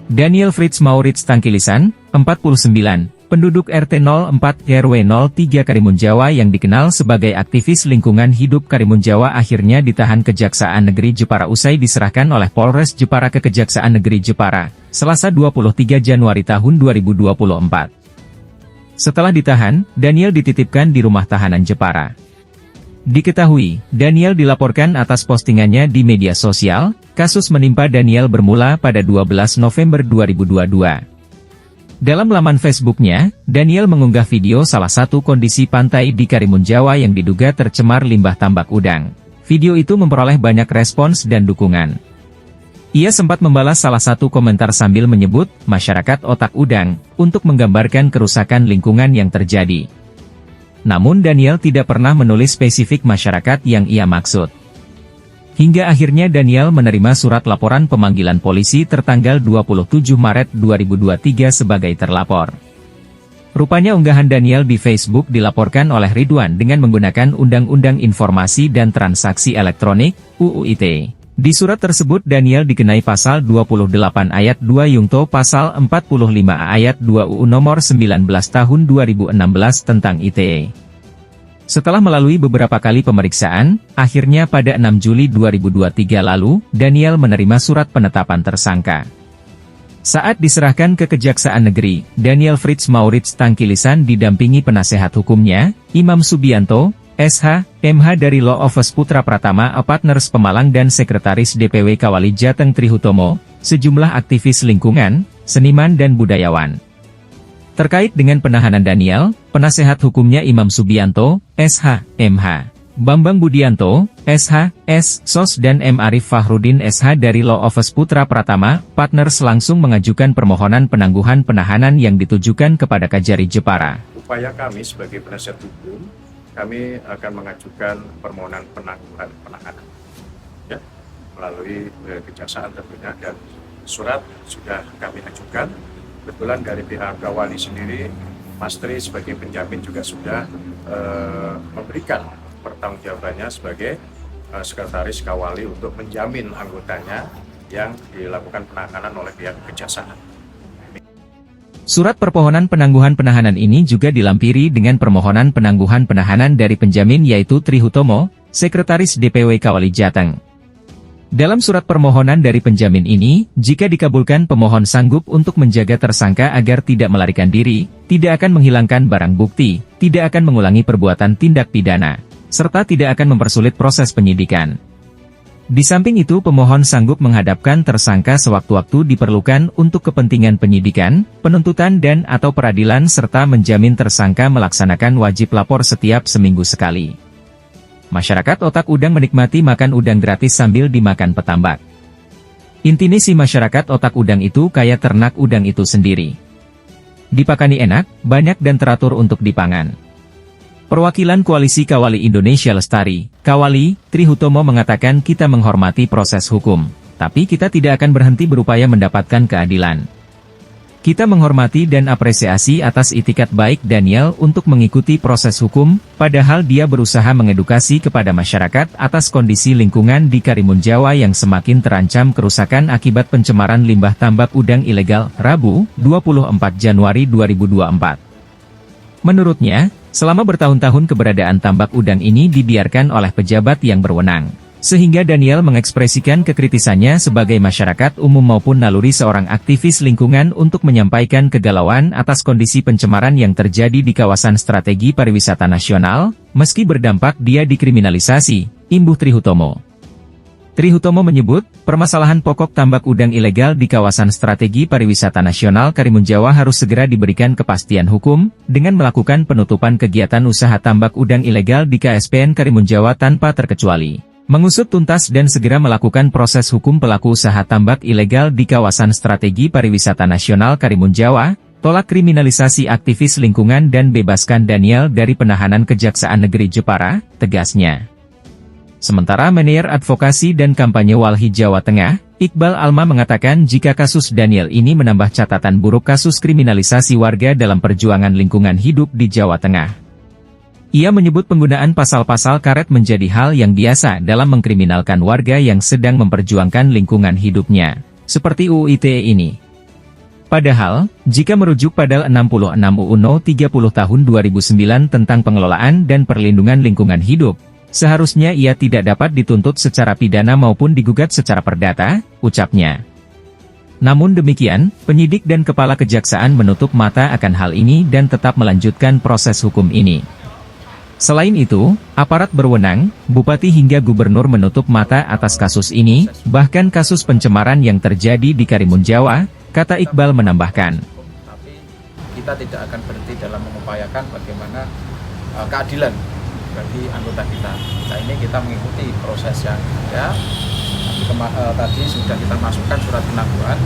Daniel Fritz Maurits Tangkilisan, 49, penduduk RT 04 RW 03 Karimun Jawa yang dikenal sebagai aktivis lingkungan hidup Karimun Jawa akhirnya ditahan Kejaksaan Negeri Jepara usai diserahkan oleh Polres Jepara ke Kejaksaan Negeri Jepara, Selasa 23 Januari tahun 2024. Setelah ditahan, Daniel dititipkan di rumah tahanan Jepara. Diketahui, Daniel dilaporkan atas postingannya di media sosial. Kasus menimpa Daniel bermula pada 12 November 2022. Dalam laman Facebooknya, Daniel mengunggah video salah satu kondisi pantai di Karimun Jawa yang diduga tercemar limbah tambak udang. Video itu memperoleh banyak respons dan dukungan. Ia sempat membalas salah satu komentar sambil menyebut, masyarakat otak udang, untuk menggambarkan kerusakan lingkungan yang terjadi. Namun Daniel tidak pernah menulis spesifik masyarakat yang ia maksud. Hingga akhirnya Daniel menerima surat laporan pemanggilan polisi tertanggal 27 Maret 2023 sebagai terlapor. Rupanya unggahan Daniel di Facebook dilaporkan oleh Ridwan dengan menggunakan Undang-Undang Informasi dan Transaksi Elektronik, UU ITE. Di surat tersebut Daniel dikenai pasal 28 ayat 2 Yungto pasal 45 ayat 2 UU nomor 19 tahun 2016 tentang ITE. Setelah melalui beberapa kali pemeriksaan, akhirnya pada 6 Juli 2023 lalu, Daniel menerima surat penetapan tersangka. Saat diserahkan ke Kejaksaan Negeri, Daniel Fritz Maurits Tangkilisan didampingi penasehat hukumnya, Imam Subianto, SH, MH dari Law Office Putra Pratama Partners Pemalang dan Sekretaris DPW Kawali Jateng Trihutomo, sejumlah aktivis lingkungan, seniman dan budayawan. Terkait dengan penahanan Daniel, penasehat hukumnya Imam Subianto, SH, MH, Bambang Budianto, SH, S, SOS dan M. Arif Fahrudin SH dari Law Office Putra Pratama Partners langsung mengajukan permohonan penangguhan penahanan yang ditujukan kepada Kajari Jepara. Upaya kami sebagai penasihat hukum, kami akan mengajukan permohonan penangguhan penahanan, ya, melalui kejaksaan tentunya, dan surat sudah kami ajukan. Kebetulan dari pihak Kawali sendiri, Mas Tri sebagai penjamin juga sudah memberikan pertanggungjawabannya sebagai sekretaris Kawali untuk menjamin anggotanya yang dilakukan penahanan oleh pihak kejaksaan. Surat permohonan penangguhan penahanan ini juga dilampiri dengan permohonan penangguhan penahanan dari penjamin yaitu Trihutomo, Sekretaris DPW Kawali Jateng. Dalam surat permohonan dari penjamin ini, jika dikabulkan pemohon sanggup untuk menjaga tersangka agar tidak melarikan diri, tidak akan menghilangkan barang bukti, tidak akan mengulangi perbuatan tindak pidana, serta tidak akan mempersulit proses penyidikan. Di samping itu pemohon sanggup menghadapkan tersangka sewaktu-waktu diperlukan untuk kepentingan penyidikan, penuntutan dan/atau peradilan serta menjamin tersangka melaksanakan wajib lapor setiap seminggu sekali. Masyarakat otak udang menikmati makan udang gratis sambil dimakan petambak. Intinya si masyarakat otak udang itu kayak ternak udang itu sendiri. Dipakani enak, banyak dan teratur untuk dipangan. Perwakilan Koalisi Kawali Indonesia Lestari, Kawali, Trihutomo mengatakan kita menghormati proses hukum, tapi kita tidak akan berhenti berupaya mendapatkan keadilan. Kita menghormati dan apresiasi atas itikat baik Daniel untuk mengikuti proses hukum, padahal dia berusaha mengedukasi kepada masyarakat atas kondisi lingkungan di Karimun Jawa yang semakin terancam kerusakan akibat pencemaran limbah tambak udang ilegal, Rabu, 24 Januari 2024. Menurutnya, selama bertahun-tahun keberadaan tambak udang ini dibiarkan oleh pejabat yang berwenang. Sehingga Daniel mengekspresikan kekritisannya sebagai masyarakat umum maupun naluri seorang aktivis lingkungan untuk menyampaikan kegalauan atas kondisi pencemaran yang terjadi di kawasan strategi pariwisata nasional, meski berdampak dia dikriminalisasi, imbuh Trihutomo. Trihutomo menyebut, permasalahan pokok tambak udang ilegal di kawasan strategi pariwisata nasional Karimun Jawa harus segera diberikan kepastian hukum, dengan melakukan penutupan kegiatan usaha tambak udang ilegal di KSPN Karimun Jawa tanpa terkecuali. Mengusut tuntas dan segera melakukan proses hukum pelaku usaha tambak ilegal di kawasan strategi pariwisata nasional Karimun Jawa, tolak kriminalisasi aktivis lingkungan dan bebaskan Daniel dari penahanan Kejaksaan Negeri Jepara, tegasnya. Sementara Manajer Advokasi dan Kampanye Walhi Jawa Tengah, Iqbal Alma mengatakan jika kasus Daniel ini menambah catatan buruk kasus kriminalisasi warga dalam perjuangan lingkungan hidup di Jawa Tengah. Ia menyebut penggunaan pasal-pasal karet menjadi hal yang biasa dalam mengkriminalkan warga yang sedang memperjuangkan lingkungan hidupnya, seperti UU ITE ini. Padahal, jika merujuk pada 66 UU No 30 tahun 2009 tentang pengelolaan dan perlindungan lingkungan hidup, seharusnya ia tidak dapat dituntut secara pidana maupun digugat secara perdata, ucapnya. Namun demikian, penyidik dan kepala kejaksaan menutup mata akan hal ini dan tetap melanjutkan proses hukum ini. Selain itu, aparat berwenang, bupati hingga gubernur menutup mata atas kasus ini, bahkan kasus pencemaran yang terjadi di Karimun Jawa, kata Iqbal menambahkan. Tapi kita tidak akan berhenti dalam mengupayakan bagaimana keadilan bagi anggota kita. Nah ini kita mengikuti proses yang ada. Tadi sudah kita masukkan surat penangguhan.